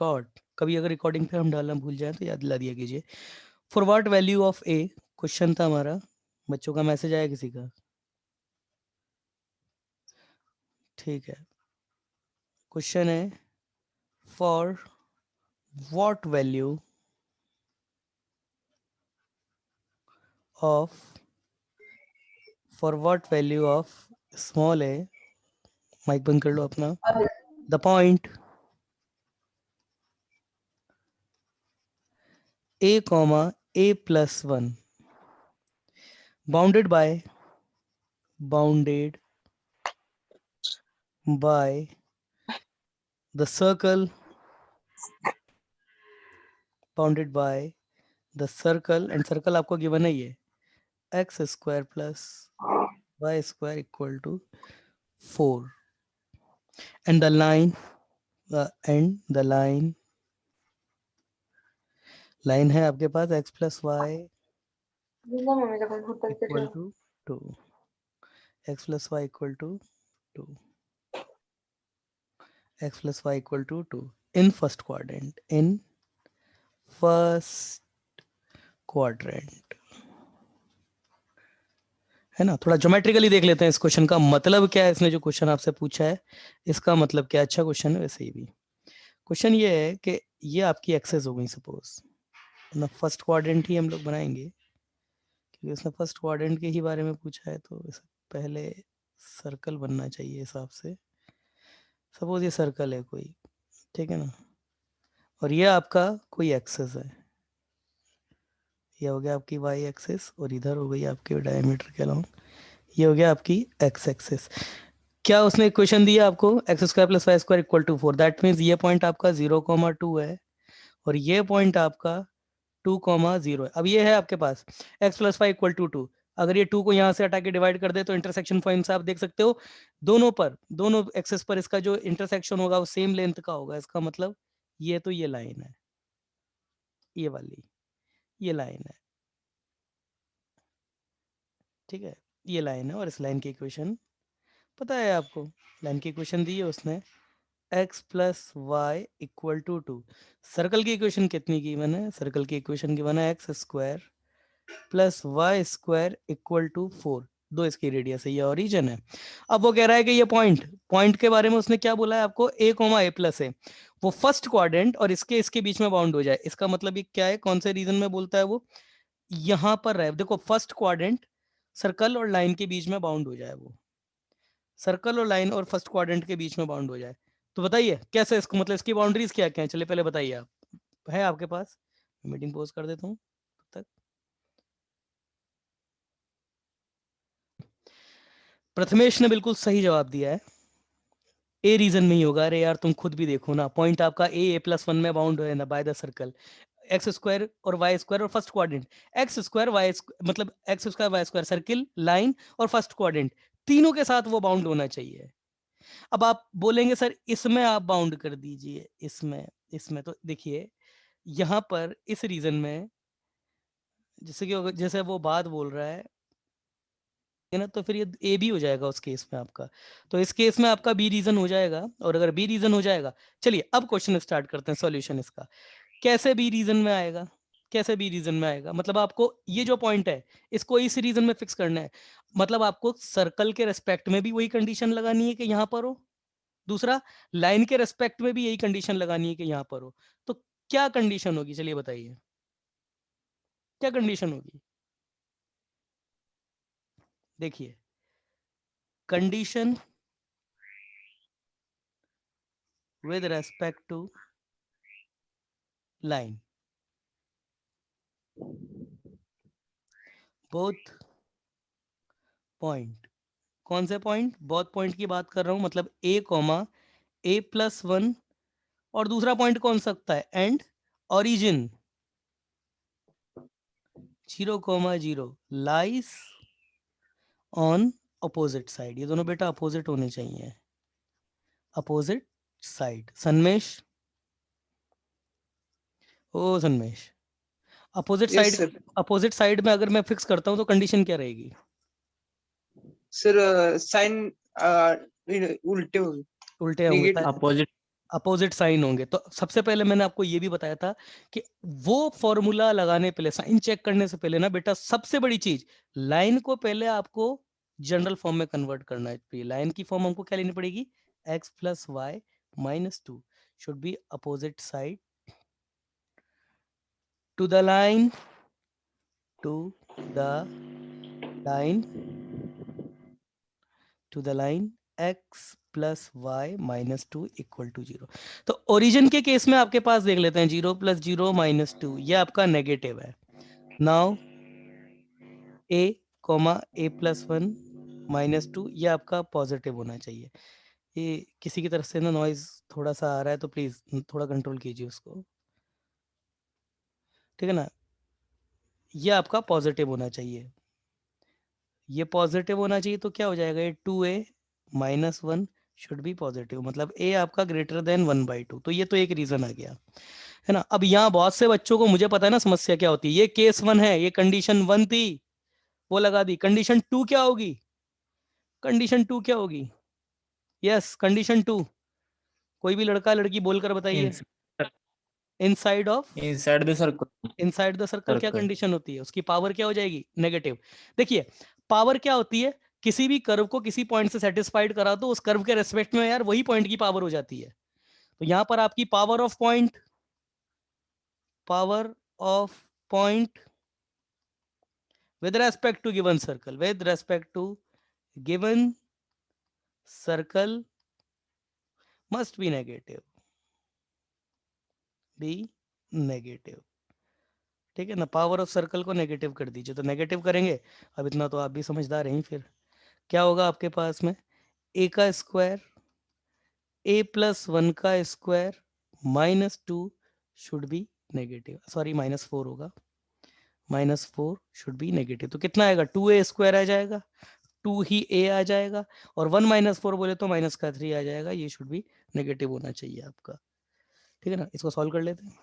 Record, कभी अगर recording पे हम डालना भूल जाए तो याद दिला दिया कीजिए। For what value of A, question था हमारा, बच्चों का मैसेज आया किसी का? ठीक है, क्वेश्चन है for what value of, for what value of small a, mic बंद कर लो अपना, the point a comma a plus 1 bounded by the circle, bounded by the circle, and circle आपको गिवन है ये x square plus y square equal to 4, and the line line है आपके पास x plus y equal to 2, x plus y equal to 2, x plus y equal to 2 in first quadrant, है ना। थोड़ा geometrically देख लेते हैं इस क्वेश्चन का मतलब क्या है, इसने जो क्वेश्चन आपसे पूछा है इसका मतलब क्या। अच्छा क्वेश्चन है वैसे ही भी। क्वेश्चन ये है कि ये आपकी एक्सेस हो गई सपोज ना, फर्स्ट क्वाड्रेंट ही हम लोग बनाएंगे क्योंकि उसने फर्स्ट क्वाड्रेंट के ही बारे में पूछा है, तो पहले सर्कल बनना चाहिए हिसाब से। सपोज ये सर्कल है कोई, ठीक है ना, और ये आपका कोई एक्सेस है, ये हो गया आपकी वाई एक्सेस और इधर हो गई आपके डायमीटर के अलाउंग, ये हो गया आपकी एक्स एक्सेस। क्या उसने इक्वेशन दिया आपको x square plus y square equal to 4, that means ये पॉइंट आपका 0,2 है और ये पॉइंट आपका 2,0 है। अब ये है आपके पास x plus y equal to 2, अगर ये 2 को यहाँ से हटा के डिवाइड कर दे तो इंटरसेक्शन पॉइंट से आप देख सकते हो दोनों एक्सेस पर इसका जो इंटरसेक्शन होगा वो सेम लेंथ का होगा। इसका मतलब ये तो ये लाइन है, ये वाली ये लाइन है, ठीक है, ये लाइन है और इस लाइन की इक्वेशन पता है आपको, लाइन की इक्वेशन दी है उसने x plus y equal to 2। Circle की इक्वेशन कितनी की मैंने, सर्कल की इक्वेशन की बना x square plus y square equal to 4, दो इसकी रेडियस है, ये ओरिजिन है। अब वो कह रहा है कि ये पॉइंट के बारे में उसने क्या बोला है आपको, a कोमा a प्लस है, वो फर्स्ट क्वाड्रेंट और इसके बीच में बाउंड हो जाए। इसका मतलब ये क्या है, कौन से रीजन में बोलता है वो, यहां पर रहे, देखो फर्स्ट क्वाड्रेंट सर्कल और लाइन के बीच में बाउंड हो जाए, वो सर्कल और लाइन और फर्स्ट क्वाड्रेंट के बीच में बाउंड हो जाए। तो बताइए कैसे, इसको मतलब इसकी बाउंड्रीज क्या क्या है, चलिए पहले बताइए आप, है आपके पास, मीटिंग पोज कर देता हूँ तब तक। प्रथमेश ने बिल्कुल सही जवाब दिया है, ए रीजन में ही होगा। अरे यार तुम खुद भी देखो ना, पॉइंट आपका ए प्लस 1 में बाउंड है ना by the circle, x square और वाई स्क्वायर और first quadrant, x square y मतलब x square y square circle line और फर्स्ट क्वाड्रेंट तीनों के साथ वो बाउंड होना चाहिए। अब आप बोलेंगे सर इसमें आप बाउंड कर दीजिए, इसमें तो देखिए यहां पर इस रीजन में जैसे कि जैसे वो बात बोल रहा है ना, तो फिर ये ए बी हो जाएगा उस केस में आपका, तो इस केस में आपका बी रीजन हो जाएगा। और अगर बी रीजन हो जाएगा, चलिए अब क्वेश्चन स्टार्ट करते हैं सॉल्यूशन इसका। कैसे बी रीजन में आएगा, कैसे बी रीजन में आएगा, मतलब आपको ये जो पॉइंट है इसको इस रीजन में फिक्स करना है, मतलब आपको सर्कल के रेस्पेक्ट में भी वही कंडीशन लगानी है कि यहां पर हो, दूसरा लाइन के रेस्पेक्ट में भी यही कंडीशन लगानी है कि यहां पर हो। तो क्या कंडीशन होगी, चलिए बताइए क्या कंडीशन होगी। देखिए condition with respect to line, both point, कौन से पॉइंट, बोथ पॉइंट की बात कर रहा हूं, मतलब a कॉमा a प्लस 1 और दूसरा पॉइंट कौन सकता है and origin 0,0 lies on opposite side, ये दोनों बेटा अपोजिट होने चाहिए, अपोजिट साइड। सन्मेश, ओ Sanmesh, opposite yes side, sir. Opposite side में अगर मैं फिक्स करता हूं तो कंडीशन क्या रहेगी सर साइन उल्टे होंगे, उल्टे होंगे, नेगेटिव। अपोजिट अपोजिट साइन होंगे। तो सबसे पहले मैंने आपको ये भी बताया था कि वो फॉर्मूला लगाने पहले, साइन चेक करने से पहले ना बेटा, सबसे बड़ी चीज, लाइन को पहले आपको जनरल फॉर्म में कन्वर्ट करना है। लाइन की फॉर्म हमको क्या लेनी पड़ेगी, x plus y minus two should be opposite side to the line, to the line, to the line x plus y minus two equal to zero. तो origin के केस में आपके पास देख लेते हैं, zero plus zero minus two, ये आपका नेगेटिव है। Now a comma a plus one minus two, ये आपका पॉजिटिव होना चाहिए। ये किसी की तरफ से ना नॉइज थोड़ा सा आ रहा है, तो प्लीज थोड़ा कंट्रोल कीजिए उसको, ठीक है ना। ये आपका पॉजिटिव होना चाहिए, ये पॉजिटिव होना चाहिए। तो क्या हो जाएगा, ये two a minus one should be positive, मतलब a आपका greater than one by two. तो ये तो एक रीजन आ गया, है ना। अब यहाँ बहुत से बच्चों को, मुझे पता है ना समस्या क्या होती है। ये केस वन है, ये कंडीशन वन थी, वो लगा दी। कंडीशन टू क्या होगी, कंडीशन टू क्या होगी, यस कंडीशन टू, कोई भी लड़का लड़की बोलकर बताइए। Inside of, inside the circle. Inside the circle क्या सर्कल। कंडीशन होती है, उसकी पावर क्या हो जाएगी, नेगेटिव। देखिए पावर क्या होती है, किसी भी कर्व को किसी पॉइंट से सेटिस्फाइड करा दो, उस कर्व के रेस्पेक्ट में यार वही पॉइंट की पावर हो जाती है। तो यहां पर आपकी power of point, power of point with respect to given circle, with respect to given circle must be negative, be negative, ठीक है ना। पावर ऑफ सर्कल को नेगेटिव कर दीजिए, तो नेगेटिव करेंगे, अब इतना तो आप भी समझदार हैं। फिर क्या होगा आपके पास में, ए का स्क्वायर, ए प्लस वन का square minus two should be negative, sorry minus four होगा, minus four should be negative. तो कितना आएगा, टू ए स्क्वायर आ जाएगा, टू ही ए आ जाएगा, और वन माइनस फोर बोले तो माइनस का थ्री आ जाएगा। ये शुड भी नेगेटिव होना चाहिए आपका, ठीक है ना। इसको सॉल्व कर लेते हैं,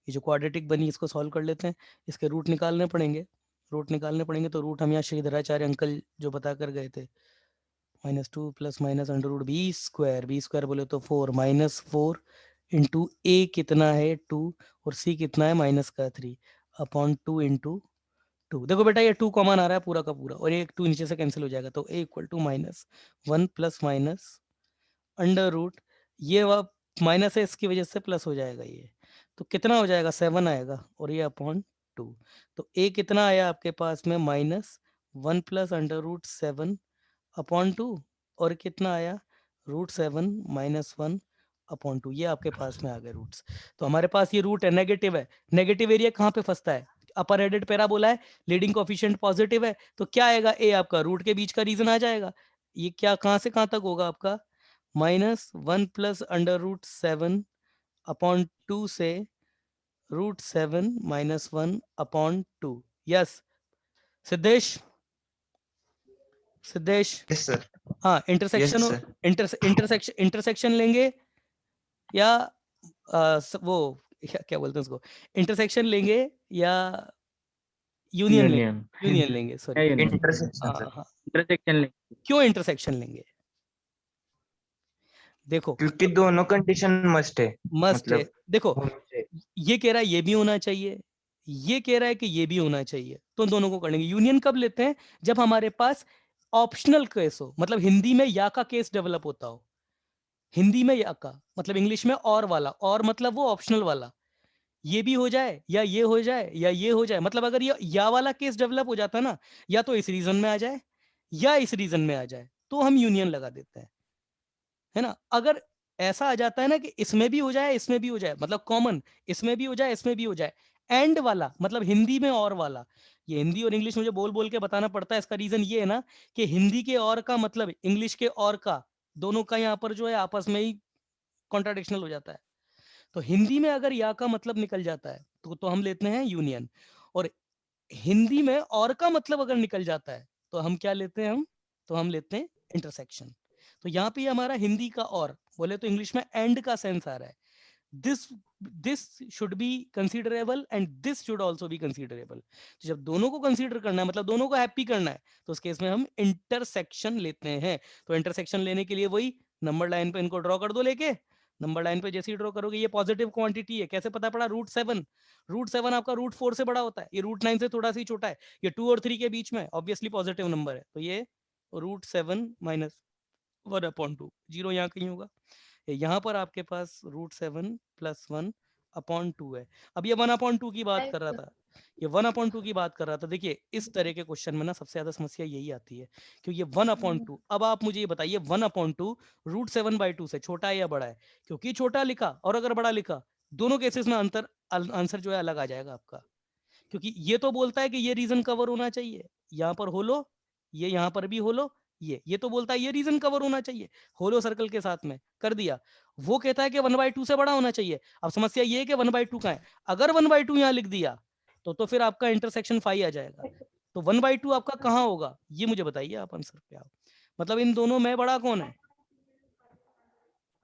ये जो क्वाड्रेटिक बनी इसको सॉल्व कर लेते हैं। इसके रूट निकालने पड़ेंगे, रूट निकालने पड़ेंगे। तो रूट हम यहाँ श्रीधराचार्य अंकल जो बता कर गए थे, minus two plus minus under root b square, b square बोले तो four, minus four into a कितना है टू, और सी कितना है माइनस का three, upon two into two. देखो बेटा ये टू कॉमन आ रहा है पूरा का पूरा, और एक टू नीचे से कैंसिल हो जाएगा, तो a equal to minus one plus minus under root, ये माइनस है इसकी वजह से प्लस हो जाएगा ये, तो कितना हो जाएगा, सेवन आएगा, और ये अपॉन टू। तो ए कितना आया आपके पास में, minus one plus under root seven upon two, और कितना आया, root seven minus one upon two. ये आपके पास में आ गए रूट्स। तो हमारे पास ये रूट है, नेगेटिव है। नेगेटिव एरिया कहाँ पे फंसता है, अपर हेडेड पैराबोला है, लीडिंग कोफिशिएंट पॉजिटिव है, तो क्या आएगा, ए आपका रूट के बीच का रीजन आ जाएगा। ये क्या कहाँ से कहाँ तक होगा आपका, minus one plus under root seven upon two से root seven minus one upon two. Yes Siddhesh, Siddhesh, yes sir. हाँ यस इंटरसेक्शन, सर। इंटरसेक्शन लेंगे या वो क्या बोलते हैं उसको, इंटरसेक्शन लेंगे या यूनियन लेंगे, यूनियन। यूनियन लेंगे सॉरी, है यूनियन। हाँ इंटरसेक्शन सर। हाँ। Intersection link. क्यों इंटरसेक्शन लेंगे, देखो क्योंकि दोनों कंडीशन मस्ट है। मस्ट है। मतलब देखो होनी चाहिए। ये कह रहा है ये भी होना चाहिए, ये कह रहा है कि ये भी होना चाहिए, तो दोनों को कर लेंगे। यूनियन कब लेते हैं, जब हमारे पास ऑप्शनल केस हो, मतलब हिंदी में या का केस डेवलप होता हो, हिंदी में या का मतलब इंग्लिश में और वाला, और मतलब वो ऑप्शनल वाला, ये भी हो जाए या ये हो जाए या ये हो जाए, मतलब अगर ये या वाला केस डेवलप हो जाता ना, या तो इस रीजन में आ जाए या इस रीजन में आ जाए, तो हम यूनियन लगा देते हैं, है ना। अगर ऐसा आ जाता है ना कि इसमें भी हो जाए इसमें भी हो जाए, मतलब कॉमन, इसमें भी हो जाए इसमें भी हो जाए, एंड वाला मतलब हिंदी में और वाला, ये हिंदी और इंग्लिश मुझे बोल बोल के बताना पड़ता है। इसका रीजन ये है ना कि हिंदी के और का मतलब इंग्लिश के और का, दोनों का यहाँ पर जो है आपस में ही कॉन्ट्राडिक्शनल हो जाता है। तो हिंदी में अगर या का मतलब निकल जाता है तो हम लेते हैं यूनियन, और हिंदी में और का मतलब अगर निकल जाता है तो हम क्या लेते हैं, हम तो हम लेते हैं इंटरसेक्शन। तो यहाँ पे हमारा हिंदी का और बोले तो इंग्लिश में एंड का सेंस आ रहा है, this this should be considerable and this should also be considerable. तो जब दोनों को कंसीडर करना है, मतलब दोनों को हैप्पी करना है, तो उस केस में हम इंटरसेक्शन लेते हैं। तो इंटरसेक्शन लेने के लिए वही नंबर लाइन पे इनको ड्रॉ कर दो लेके, नंबर लाइन पे जैसे ही ड्रॉ करोगे ये पॉजिटिव क्वांटिटी है, कैसे पता पड़ा, रूट 7 आपका रूट 4 से बड़ा होता है, ये रूट 9 से थोड़ा सा ही छोटा है, ये 2 और 3 के बीच में ऑब्वियसली पॉजिटिव नंबर है, तो ये रूट 7 माइनस 1/2, जीरो यहाँ कहीं होगा, यहाँ पर आपके पास रूट 7 प्लस 1/2 है। अब ये 1/2 की बात कर रहा था, ये 1/2 की बात कर रहा था। देखिए इस तरह के क्वेश्चन में ना सबसे ज्यादा समस्या यही आती है, क्योंकि ये 1/2, अब आप मुझे ये बताइए 1/2 रूट 7/2 से छोटा है या बड़ा है, क्योंकि छोटा लिखा और अगर बड़ा लिखा दोनों केसेस में आंसर जो है अलग आ जाएगा आपका, क्योंकि ये तो बोलता है कि ये रीजन कवर होना चाहिए, यहाँ पर होलो, ये यहाँ पर भी होलो, ये तो बोलता है ये रीजन कवर होना चाहिए, होलो सर्कल के साथ में कर दिया, वो कहता है कि 1/2 से बड़ा होना चाहिए। अब समस्या ये है कि 1/2 का है, अगर 1/2 यहाँ लिख दिया तो फिर आपका इंटरसेक्शन 5 आ जाएगा, तो 1/2 आपका कहाँ होगा ये मुझे बताइए आप आंसर पे आप, मतलब इन दोनों में बड़ा कौन है,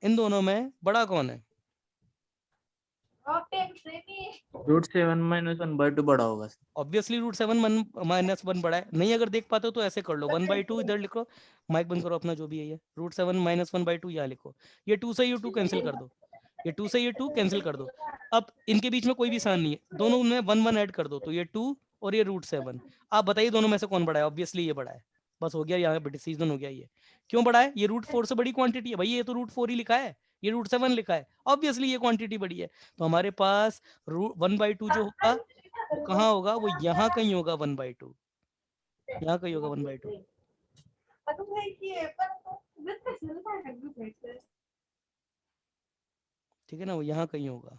इन दोनों में बड़ा कौन है, रूट 7 माइनस 1/2 बड़ा होगा सर। ऑब्वियसली रूट 7 माइनस 1 बड़ा है, नहीं अगर देख पाते हो तो ऐसे कर लो 1/2 इधर लिखो, माइक बंद करो अपना जो भी है, ये रूट 7 माइनस 1/2 यहाँ लिखो, ये 2 से ये 2 कैंसिल कर दो, ये 2 से ये 2 कैंसिल कर दो, अब इनके बीच में कोई भी साइन नहीं है, दोनों में 1 1 ऐड कर दो, तो ये 2 और ये रूट 7, आप बताइए दोनों में से कौन बड़ा है, ऑब्वियसली ये बड़ा है, बस हो गया, यहाँ पे डिसीजन हो गया, ये क्यों बड़ा है, ये रूट 4 से बड़ी क्वांटिटी है भाई, ये तो रूट 4 ही लिखा है, ये रूट 7 लिखा है, ऑब्वियसली ये क्वांटिटी बड़ी है, तो हमारे पास 1/2 जो होगा वो कहाँ होगा, वो यहाँ कहीं होगा 1/2, यहाँ कहीं होगा 1/2, ठीक है ना, वो यहाँ कहीं होगा,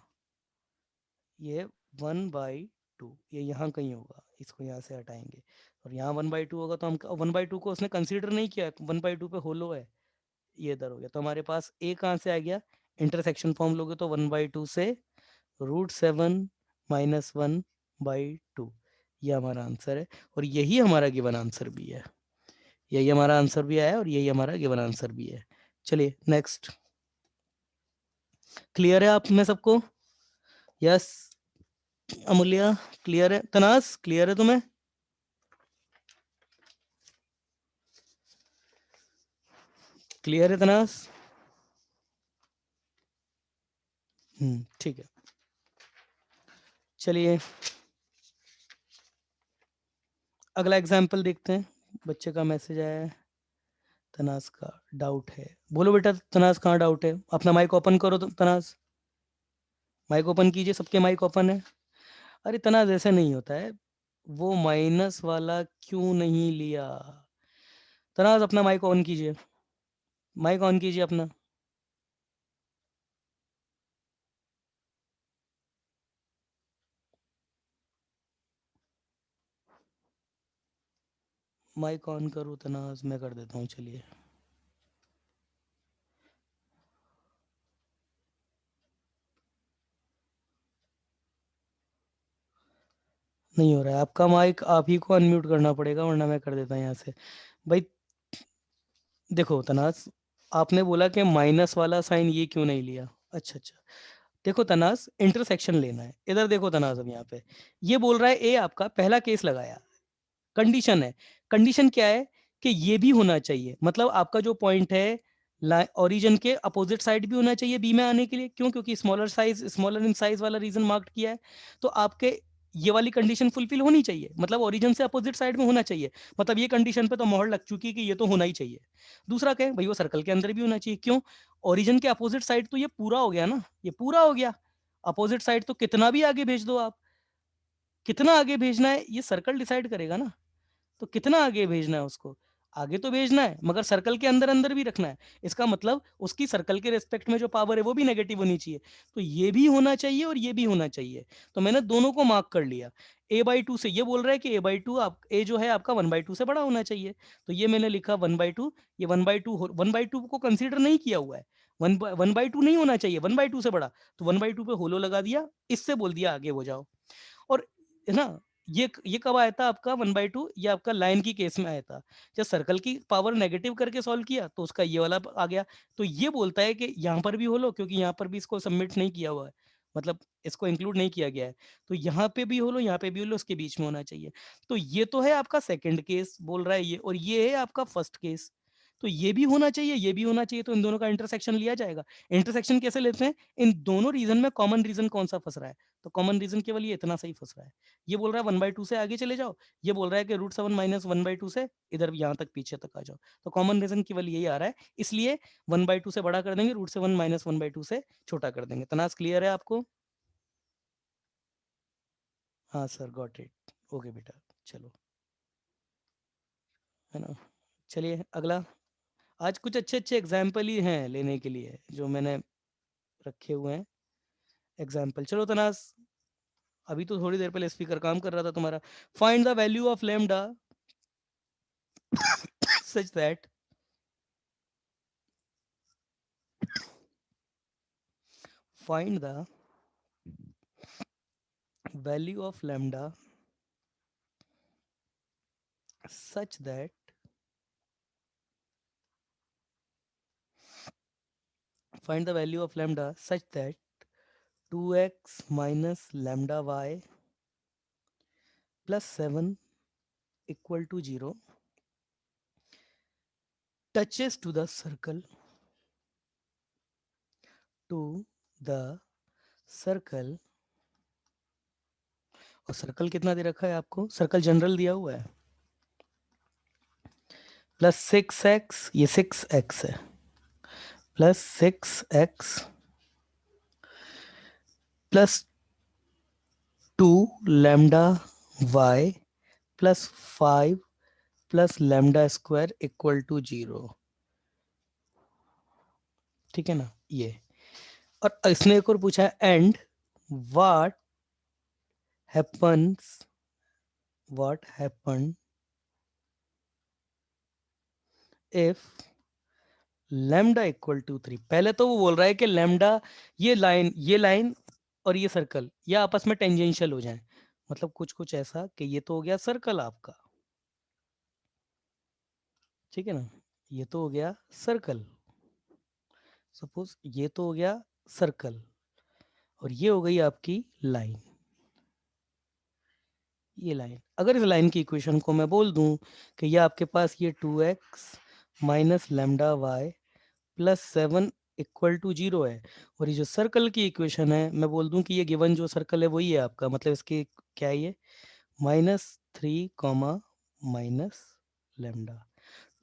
ये 1/2 ये यहाँ कहीं होगा, इसको यहाँ से हटाएंगे और यहाँ 1/2 होगा, तो हम 1/2 को उसने कंसीडर नहीं किया, 1/2 पे होलो है, ये इधर हो गया, तो हमारे पास ए कहाँ से आ गया, इंटरसेक्शन फॉर्म लोगे तो 1/2 से रूट 7 माइनस 1/2, ये हमारा आंसर है, और यही हमारा गिवन आंसर भी है, यही हमारा आंसर भी आया और यही हमारा गिवन आंसर भी है। चलिए नेक्स्ट, क्लियर है आप में सबको, यस अमूल्य क्लियर है, तनास क्लियर है तुम्हें, क्लियर है तनास, ठीक है, चलिए अगला एग्जाम्पल देखते हैं, बच्चे का मैसेज आया है, तनास का डाउट है, बोलो बेटा तनास कहाँ डाउट है, अपना माइक ओपन करो तो तनास, माइक ओपन कीजिए, सबके माइक ओपन है, अरे तनाज ऐसे नहीं होता है, वो माइनस वाला क्यों नहीं लिया, तनाज अपना माइक ऑन कीजिए, माइक ऑन कीजिए अपना, माइक ऑन करो तनाज, मैं कर देता हूँ, चलिए नहीं हो रहा है आपका माइक, आप ही को अनम्यूट करना पड़ेगा वरना मैं कर देता हूँ यहाँ से, भाई देखो तनाज, आपने बोला कि माइनस वाला साइन ये क्यों नहीं लिया, अच्छा अच्छा, देखो तनाज इंटरसेक्शन लेना है, इधर देखो तनाज, अब यहाँ पे ये बोल रहा है ए आपका पहला केस लगाया, कंडीशन है, कंडीशन क्या है कि ये भी होना चाहिए, मतलब आपका जो पॉइंट है ओरिजिन के अपोजिट साइड भी होना चाहिए बी में आने के लिए, क्यों, क्योंकि स्मॉलर इन साइज वाला रीजन मार्क किया है, तो आपके ये वाली कंडीशन फुलफिल होनी चाहिए, मतलब ओरिजिन से अपोजिट साइड में होना चाहिए, मतलब ये कंडीशन पे तो मोहर लग चुकी है कि ये तो होना ही चाहिए। दूसरा क्या है भाई, वो सर्कल के अंदर भी होना चाहिए, क्यों, ओरिजिन के अपोजिट साइड तो ये पूरा हो गया ना, ये पूरा हो गया, अपोजिट साइड तो कितना भी आगे भेज दो आप, कितना आगे भेजना है ये सर्कल डिसाइड करेगा ना, तो कितना आगे भेजना है उसको, आगे तो भेजना है मगर सर्कल के अंदर अंदर भी रखना है, इसका मतलब उसकी सर्कल के रेस्पेक्ट में जो पावर है वो भी नेगेटिव होनी चाहिए, तो ये भी होना चाहिए और ये भी होना चाहिए, तो मैंने दोनों को मार्क कर लिया, a/2 से ये बोल रहा है कि a/2 आप a जो है आपका 1/2 से बड़ा होना चाहिए, तो ये मैंने लिखा 1/2, ये 1/2 को कंसीडर नहीं किया हुआ है, 1/2 नहीं होना चाहिए, 1/2 से बड़ा, तो 1/2 पे होलो लगा दिया, इससे बोल दिया आगे हो जाओ, और है ना, ये कब आया था आपका 1/2, ये आपका लाइन की केस में आया था, जब सर्कल की पावर नेगेटिव करके सॉल्व किया तो उसका ये वाला आ गया, तो ये बोलता है कि यहाँ पर भी हो लो, क्योंकि यहाँ पर भी इसको सबमिट नहीं किया हुआ है, मतलब इसको इंक्लूड नहीं किया गया है, तो यहाँ पे भी हो लो, यहाँ पे भी हो लो, उसके बीच में होना चाहिए, तो ये तो है आपका सेकंड केस बोल रहा है ये, और ये है आपका फर्स्ट केस, तो ये भी होना चाहिए, ये भी होना चाहिए, तो इन दोनों का इंटरसेक्शन लिया जाएगा। इंटरसेक्शन कैसे लेते हैं? इन दोनों रीजन में कॉमन रीजन कौन सा फंस रहा है? तो कॉमन रीजन केवल ये इतना सही फंस रहा है। ये बोल रहा है 1/2 से आगे चले जाओ, ये बोल रहा है कि √7 - 1/2 से इधर यहाँ तक पीछे तक आ जाओ। तो कॉमन रीजन केवल यही आ रहा है, इसलिए 1/2 से बड़ा कर देंगे, √7 - 1/2 से छोटा कर देंगे। तनाज क्लियर है आपको? हाँ सर, गॉट इट। ओके बेटा, चलो, है ना। चलिए अगला। आज कुछ अच्छे अच्छे एग्जाम्पल ही हैं लेने के लिए जो मैंने रखे हुए हैं एग्जाम्पल। चलो तनाज, अभी तो थोड़ी देर पहले स्पीकर काम कर रहा था तुम्हारा। Find the value of lambda such that find the value of lambda such that find the value of lambda such that 2x minus lambda y plus 7 equal to 0 touches to the circle और circle कितना दे रखा है आपको? Circle general दिया हुआ है, plus 6x, ये 6x है, plus 6x plus 2 lambda y plus 5 plus lambda square equal to 0। ठीक है ना ये। और इसने एक और पूछा है, and what happen if lambda equal to 3। पहले तो वो बोल रहा है कि लैम्डा, ये लाइन और ये सर्कल ये आपस में टेंजेंशियल हो जाएं, मतलब कुछ कुछ ऐसा कि ये तो हो गया सर्कल आपका, ठीक है ना, ये तो हो गया सर्कल, सपोज ये तो हो गया सर्कल और ये हो गई आपकी लाइन, ये लाइन। अगर इस लाइन की इक्वेशन को मैं बोल दूं कि ये आपके पास ये 2x minus lambda y plus 7 equal to 0 है, और ये जो सर्कल की इक्वेशन है मैं बोल दूं कि ये गिवन जो सर्कल है वही है आपका, मतलब इसकी क्या है ये -3 कॉमा माइनस लैम्डा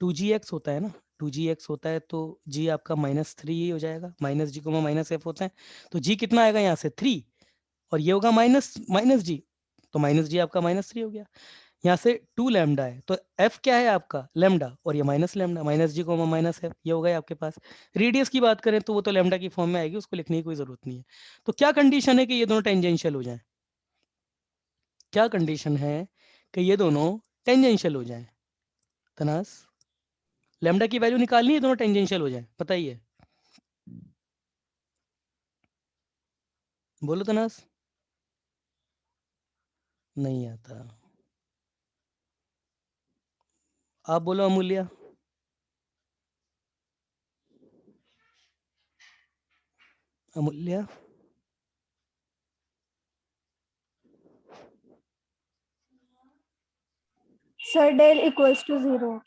2gx होता है ना, 2gx होता है तो g आपका -3 ही हो जाएगा, माइनस जी कोमा माइनस एफ होता है, तो g कितना आएगा यहाँ से 3, और ये होगा माइनस माइनस जी, तो माइनस जी आपका -3 हो गया। यहाँ से 2 लैम्डा है तो f क्या है आपका लैम्डा, और ये माइनस लैम्डा, माइनस जी कोमा माइनस एफ, ये हो गया आपके पास। रेडियस की बात करें तो वो तो लैम्डा की फॉर्म में आएगी, उसको लिखने की कोई जरूरत नहीं है। तो क्या कंडीशन है कि ये दोनों टेंजेंशियल हो जाएं? क्या कंडीशन है कि ये दोनों टेंजेंशियल हो जाएं? तनास, लैम्डा की वैल्यू निकालनी है, दोनों टेंजेंशियल हो जाएं, बताइए, बोलो तनास। नहीं आता, आप बोलो अमूल्य। अमूल्य, सर डेल इक्वल्स टू 0।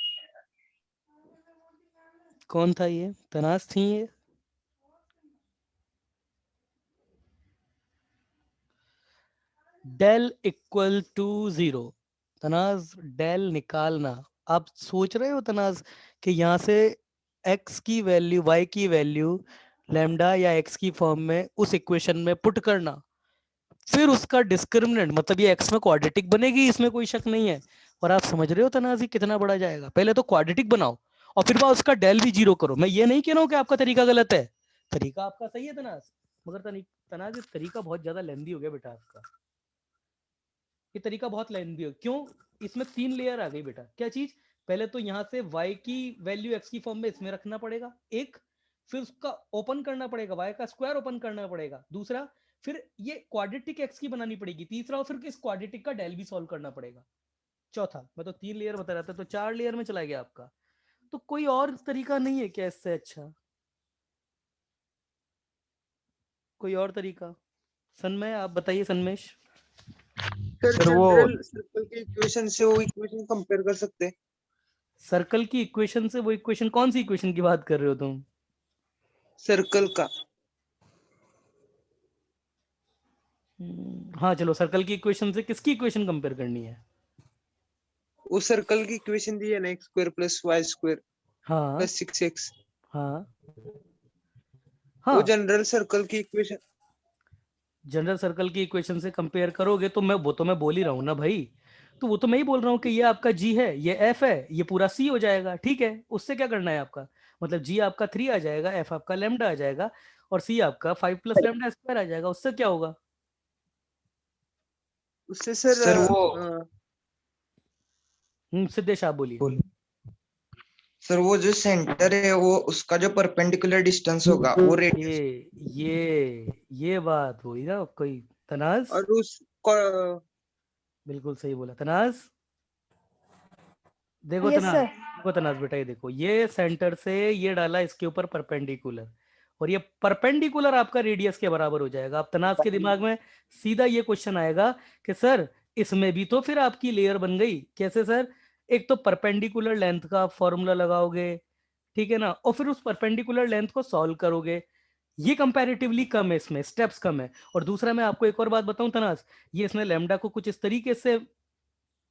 कौन था ये? तनास थी ये? Del equal to 0, Tanaz del निकालना। आप सोच रहे हो तनाज कि यहाँ से x की वैल्यू y की वैल्यू लैम्डा या x की फॉर्म में उस इक्वेशन में पुट करना, फिर उसका डिस्क्रिमिनेंट, मतलब ये x में क्वाड्रेटिक बनेगी, इसमें कोई शक नहीं है। और आप समझ रहे हो तनाज ये कितना बड़ा जाएगा? पहले तो क्वाड्रेटिक बनाओ और फिर बाद उसका डेल भी 0 करो। मैं ये नहीं कह रहा हूँ कि आपका तरीका गलत है, तरीका आपका सही है तनाज, मगर तनाज इस तरीका बहुत ज्यादा लेंदी हो गया बेटा आपका, ये तरीका बहुत लेंदी हो। क्यों? इसमें 3 लेयर आ गई बेटा। क्या चीज? पहले तो यहाँ से y की वैल्यू x की फॉर्म में इसमें रखना पड़ेगा एक, फिर उसका ओपन करना पड़ेगा, y का स्क्वायर ओपन करना पड़ेगा दूसरा, फिर ये क्वाड्रेटिक x की बनानी पड़ेगी तीसरा, और फिर इस क्वाड्रेटिक का डेल भी सॉल्व करना पड़ेगा चौथा। मैं तो 3 लेयर बता रहा था, तो 4 लेयर में चला गया आपका। तो कोई और तरीका नहीं है क्या इससे अच्छा? कोई और तरीका? सन्मय आप बताइए, सन्मेश। सर सर वो जनरल सर्कल की इक्वेशन से वो इक्वेशन कंपेयर कर सकते हैं। सर्कल की इक्वेशन से वो इक्वेशन, कौन सी इक्वेशन की बात कर रहे हो तुम? सर्कल का। हाँ चलो, सर्कल की इक्वेशन से किसकी इक्वेशन कंपेयर करनी है? वो सर्कल की इक्वेशन दी है ना, x² + y² हाँ + 6x। हाँ वो हाँ, जनरल सर्कल की इक्वेशन। जनरल सर्कल की इक्वेशन से कंपेयर करोगे तो मैं बोल ही रहा हूँ ना भाई। तो वो तो मैं ही बोल रहा हूँ कि ये आपका g है, ये f है, ये पूरा c हो जाएगा, ठीक है। उससे क्या करना है आपका, मतलब g आपका 3 आ जाएगा, f आपका लैम्डा आ जाएगा, और c आपका 5 + λ² आ जाएगा। उससे क्या होगा? उससे सर सर वो सिद्धेश आप बोलिए। सर वो जो सेंटर है वो उसका जो परपेंडिकुलर डिस्टेंस होगा वो रेडियस। ये बात हुई ना कोई, तनाज और उस को- बिल्कुल सही बोला तनाज। देखो Yes, तनाज, sir. देखो तनाज बेटा, ये देखो, ये सेंटर से ये डाला इसके ऊपर परपेंडिकुलर, और ये परपेंडिकुलर आपका रेडियस के बराबर हो जाएगा। अब तनाज के दिमाग में सीधा ये क्वेश्चन आएगा कि सर इसमें भी तो फिर आपकी लेयर बन गई। कैसे सर? एक तो परपेंडिकुलर लेंथ का आप फॉर्मूला लगाओगे, ठीक है ना, और फिर उस परपेंडिकुलर लेंथ को सॉल्व करोगे। ये कंपैरेटिवली कम है, इसमें स्टेप्स कम है। और दूसरा मैं आपको एक और बात बताऊं तनाज, ये इसने लैम्डा को कुछ इस तरीके से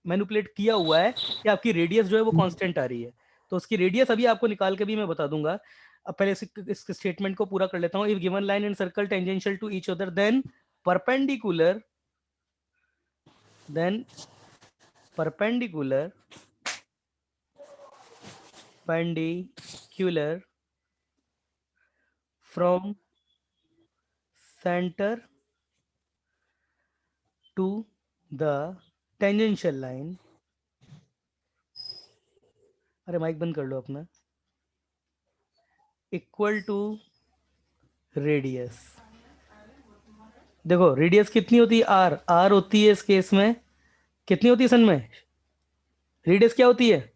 मैनिपुलेट किया हुआ है कि आपकी रेडियस जो है वो कांस्टेंट आ रही है। तो उसकी रेडियस अभी आपको निकाल के भी मैं बता दूंगा। अब पहले इस स्टेटमेंट को पूरा कर लेता हूं। If given line and circle tangential to each other then perpendicular perpendicular from center to the tangential line। अरे माइक बंद कर लो अपना। Equal to radius. देखो रेडियस कितनी होती है, आर होती है इस केस में। कितनी होती है सन में? रेडियस क्या होती है?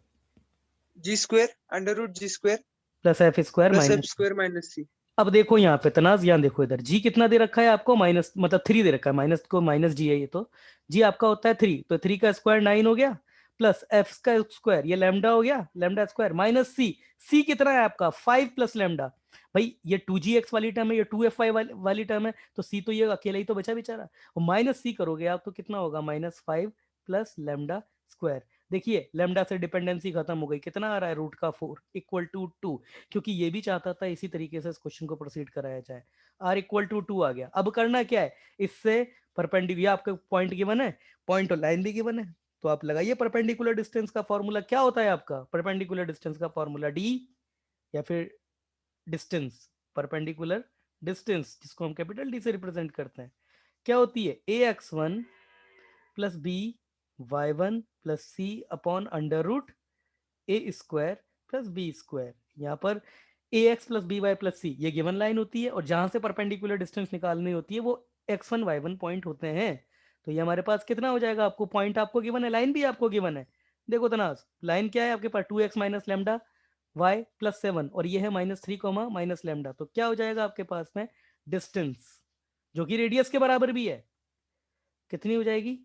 g² √g² plus f square + minus. f² - c। अब देखो यहाँ पे तनाज, यहाँ देखो इधर जी कितना दे रखा है आपको, माइनस, मतलब 3 दे रखा है, माइनस को माइनस जी है ये तो। जी आपका होता है 3, तो 3 का स्क्वायर 9 हो गया, प्लस एफ का स्क्वायर ये लैम्डा हो गया, लैम्डा स्क्वायर माइनस सी कितना है आपका 5 + लैम्डा। भाई ये 2gx वाली टर्म है, ये 2fy वाली टर्म है, तो सी तो ये अकेला ही तो बचा बेचारा। और माइनस सी करोगे आप तो कितना होगा, -5 + लैम्डा स्क्वायर। देखिए लैम्डा से डिपेंडेंसी खत्म हो गई, कितना आ रहा है √4 = 2, क्योंकि ये भी चाहता था इसी तरीके से इस क्वेश्चन को प्रोसीड कराया जाए। r = 2 आ गया। अब करना क्या है, इससे परपेंडिकुलर, आपका पॉइंट गिवन है, पॉइंट और लाइन भी गिवन है, तो आप लगाइए परपेंडिकुलर डिस्टेंस का फॉर्मूला। क्या होता है आपका परपेंडिकुलर डिस्टेंस का फॉर्मूला? डी, या फिर डिस्टेंस, परपेंडिकुलर डिस्टेंस जिसको हम कैपिटल डी से रिप्रेजेंट करते हैं, क्या होती है? ax1 + by1 + c upon √a² + b²। यहाँ पर ax + by + c ये गिवन लाइन होती है, और जहां से परपेंडिकुलर डिस्टेंस निकालनी होती है वो x1 y1 पॉइंट होते हैं। तो ये हमारे पास कितना हो जाएगा, आपको पॉइंट आपको गिवन है, लाइन भी आपको गिवन है। देखो तनाज, लाइन क्या है आपके पास, 2x - लैम्डा y + 7, और ये है -3, लैम्डा। तो क्या हो जाएगा आपके पास में डिस्टेंस, जो कि रेडियस के बराबर भी है, कितनी हो जाएगी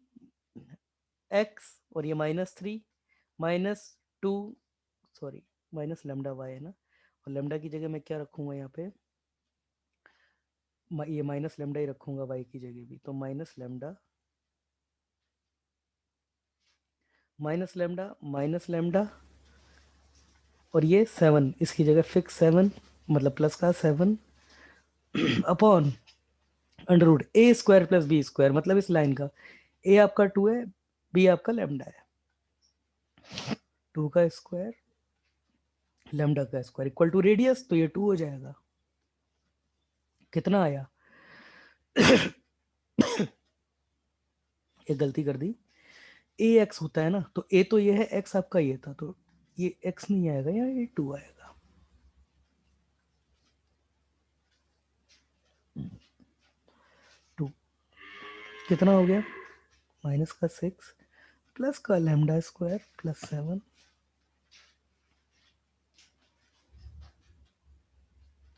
x, और ये -3 -2, सॉरी -लैम्डा y है ना, और लैम्डा की जगह मैं क्या रखूंगा यहाँ पे, ये -लैम्डा ही रखूंगा y की जगह भी, तो -लैम्डा और ये 7 इसकी जगह फिक्स 7, मतलब प्लस का 7 अपॉन √a² + b², मतलब इस लाइन का a आपका 2 है, b आपका लैम्डा है, 2 का स्क्वायर लैम्डा का स्क्वायर इक्वल टू रेडियस, तो ये 2 हो जाएगा। कितना आया एक गलती कर दी, ए एक्स होता है ना, तो ए तो ये है, एक्स आपका ये था, तो ये एक्स नहीं आएगा, यहाँ ये 2 आएगा। टू कितना हो गया, माइनस का 6 प्लस का लैम्डा स्क्वायर + 7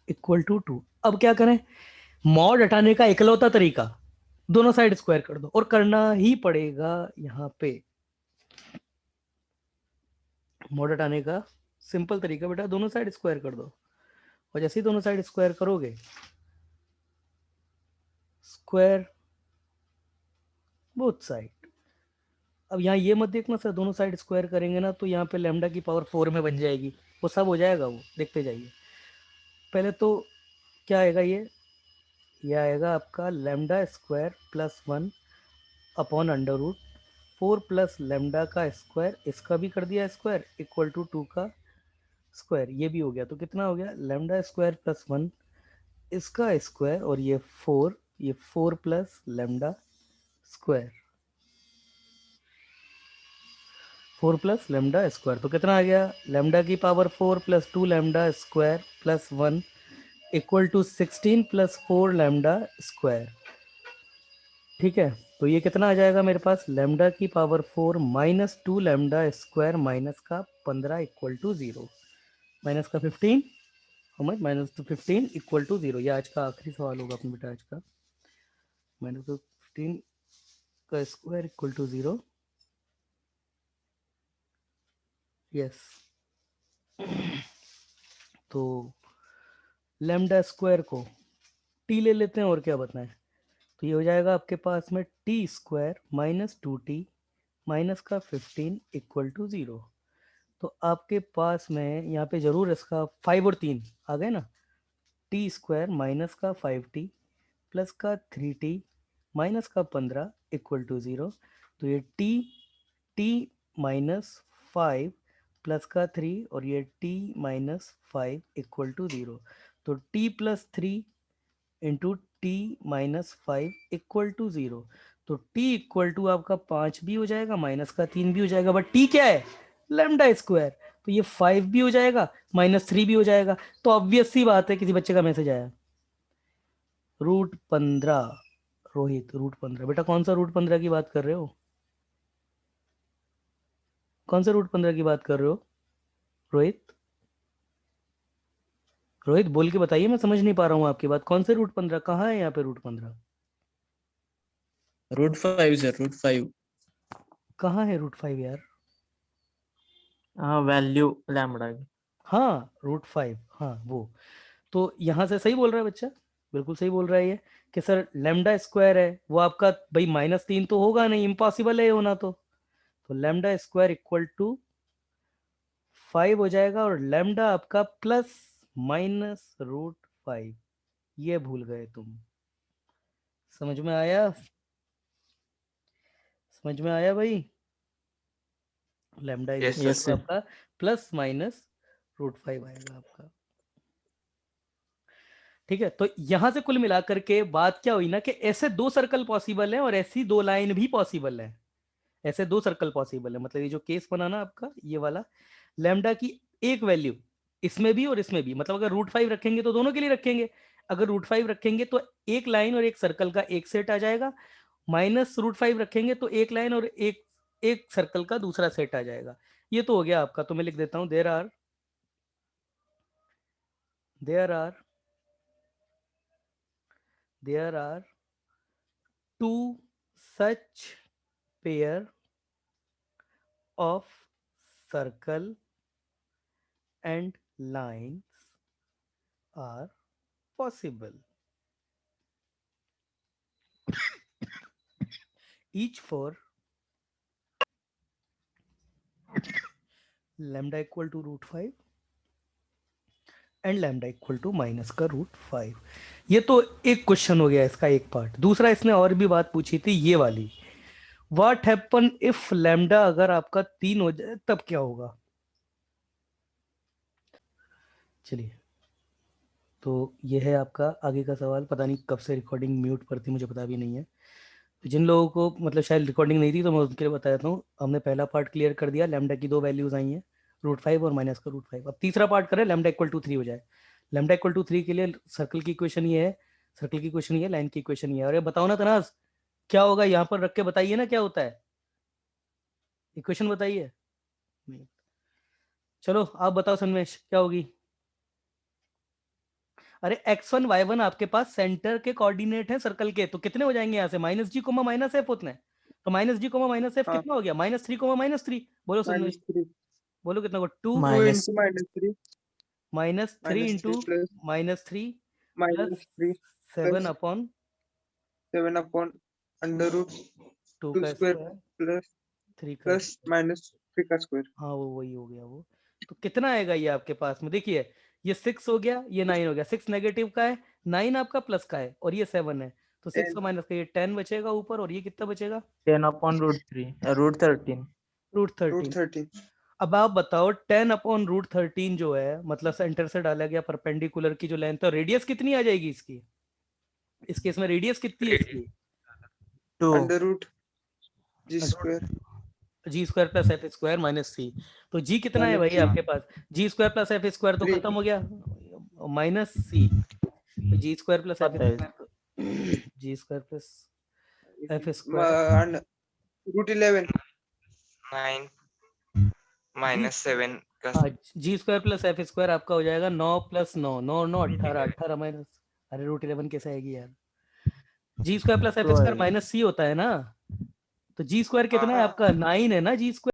इक्वल टू 2। अब क्या करें, मॉड हटाने का इकलौता तरीका, दोनों साइड स्क्वायर कर दो, और करना ही पड़ेगा यहाँ पे। मॉड हटाने का सिंपल तरीका बेटा, दोनों साइड स्क्वायर कर दो, और जैसे ही दोनों साइड स्क्वायर करोगे, स्क्वायर बोथ साइड। अब यहाँ ये मत देखना सर, दोनों साइड स्क्वायर करेंगे ना तो यहाँ पे लैम्डा की पावर 4 में बन जाएगी, वो सब हो जाएगा, वो देखते जाइए। पहले तो क्या आएगा, ये आएगा आपका lambda square plus 1 upon under root 4 plus lambda का स्क्वायर, इसका भी कर दिया स्क्वायर, इक्वल टू 2 का स्क्वायर, ये भी हो गया। तो कितना हो गया, लैम्डा स्क्वायर प्लस 1 इसका स्क्वायर, और ये 4 plus lambda square, 4 plus lambda square. तो कितना आ गया, लैम्डा की power 4 plus 2 lambda square plus 1 equal to 16 plus 4 lambda square. ठीक है, तो ये कितना आ जाएगा मेरे पास, लैम्डा की power 4 minus 2 lambda square minus का 15 इक्वल टू 0, माइनस का 15, much minus two 15 equal to 0। ये आज का आखिरी सवाल होगा अपने बेटा आज का, माइनस टू 15 का स्क्वायर इक्वल टू 0। यस, तो लैम्डा स्क्वायर को टी ले लेते हैं, और क्या बताएं, तो ये हो जाएगा आपके पास में T square minus 2t minus का 15 इक्वल टू 0। तो आपके पास में यहाँ पे जरूर इसका 5 और 3 आ गए ना, टी स्क्वायर माइनस का 5t प्लस का 3t माइनस का 15 इक्वल टू 0। तो ये t माइनस 5 प्लस का 3 और ये t माइनस 5 इक्वल टू 0। तो t plus 3 into t minus 5 equal to 0। तो t इक्वल टू आपका 5 भी हो जाएगा, माइनस का 3 भी हो जाएगा, बट t क्या है, लैम्डा स्क्वायर। तो ये 5 भी हो जाएगा, माइनस 3 भी हो जाएगा। तो ऑब्वियस सी बात है, किसी बच्चे का मैसेज आया रूट 15, रोहित रूट 15, बेटा कौन सा रूट 15 की बात कर रहे हो, कौन सा रूट 15 की बात कर रहे हो रोहित, रोहित बोल के बताइए, मैं समझ नहीं पा रहा हूँ आपकी बात, कौन से रूट 15, कहाँ है यहाँ पे रूट 15, √5 सर, √5। कहाँ है रूट 5 यार, हाँ, वैल्यू लैम्बडा की। हाँ √5, हाँ वो। तो यहाँ से सही बोल रहा है बच्चा, बिल्कुल सही बोल रहा है ये, कि सर लैम्डा स्क्वायर है वो आपका भाई -3 तो होगा नहीं, इम्पॉसिबल है ये होना। तो लैम्डा स्क्वायर इक्वल टू 5 हो जाएगा, और लैम्डा आपका प्लस माइनस √5, ये भूल गए तुम, समझ में आया, समझ में आया भाई, lambda is Yes, equal yes to sir. आपका प्लस माइनस √5 आएगा आपका। ठीक है, तो यहां से कुल मिलाकर के बात क्या हुई ना, कि ऐसे 2 सर्कल पॉसिबल है और ऐसी 2 लाइन भी पॉसिबल है, ऐसे 2 सर्कल पॉसिबल है। मतलब ये जो केस बना ना आपका, ये वाला लैम्डा की एक वैल्यू इसमें भी और इसमें भी, मतलब अगर √5 रखेंगे तो दोनों के लिए रखेंगे, अगर √5 रखेंगे तो एक लाइन और एक सर्कल का एक सेट आ जाएगा, माइनस √5 रखेंगे तो एक लाइन और एक एक सर्कल का दूसरा सेट आ जाएगा। ये तो हो गया आपका। तो मैं लिख देता हूं, there are two such pair of circle and lines are possible, each for lambda equal to √5 and lambda equal to minus का √5। ये तो एक क्वेश्चन हो गया इसका एक पार्ट। दूसरा इसने और भी बात पूछी थी, ये वाली, व्हाट हैपन इफ लैम्डा अगर आपका 3 हो जाए तब क्या होगा। चलिए, तो ये है आपका आगे का सवाल। पता नहीं कब से रिकॉर्डिंग म्यूट पर थी, मुझे पता भी नहीं है। तो जिन लोगों को मतलब शायद रिकॉर्डिंग नहीं थी तो मैं उनके लिए बता देता हूँ। हमने पहला पार्ट क्लियर कर दिया, लैम्डा की 2 वैल्यूज आई हैं, √5 और माइनस का √5। अब तीसरा पार्ट करें, लैम्डा इक्वल टू 3 हो जाए। लैम्डा इक्वल टू 3 के लिए सर्कल की इक्वेशन ये है, सर्कल की इक्वेशन ये है, लाइन की इक्वेशन ये है। और ये बताओ ना तनाज, क्या होगा, यहाँ पर रख के बताइए ना क्या होता है, इक्वेशन बताइए। नहीं, चलो आप बताओ सन्मेश, क्या होगी। अरे x1 y1 आपके पास सेंटर के कोऑर्डिनेट है सर्कल के, तो कितने हो जाएंगे यहाँ से, -g, -f उतने। तो -g, -f हाँ। कितना हो गया, -3, -3। बोलो सन्मेश, -3 बोलो कितना को 2 2 Minus into -3 minus 3 -3 into plus -3 -3 7 plus upon 7 upon under root 2 2 का square स्क्वायर plus 3 का plus minus 3 का square. हाँ वो वही हो गया वो। तो कितना आएगा ये आपके पास में? देखिए ये 6 हो गया, ये 9 हो गया। 6 नेगेटिव का है, 9 आपका प्लस का है और ये 7 है। तो 6 का माइनस का ये 10 बचेगा ऊपर और ये कितना बचेगा? 10 upon root 3, root 13. Root Root 13। 13. अब आप बताओ 10 अपॉन रूट 13 जो है मतलब सेंटर से डाला गया परपेंडिकुलर की जो लेंथ है, रेडियस कितनी आ जाएगी इसकी? इस केस में रेडियस कितनी है इसकी? 2. Under root g square. G square plus f square minus c. तो जी कितना है भाई आपके पास? G square plus f square तो 3. खत्म हो गया, माइनस सी। तो g square plus f 27. Square, g square plus f square And root 11. 9 -7 का हाँ, g square plus f square आपका हो जाएगा 9 प्लस 9, 9 9 18, 18 माइनस, अरे रूट 11 कैसे आएगी यार? G square plus f square 12. Minus c होता है ना, तो जी स्क्वायर कितना है आपका? 9 है ना जी स्क्वायर।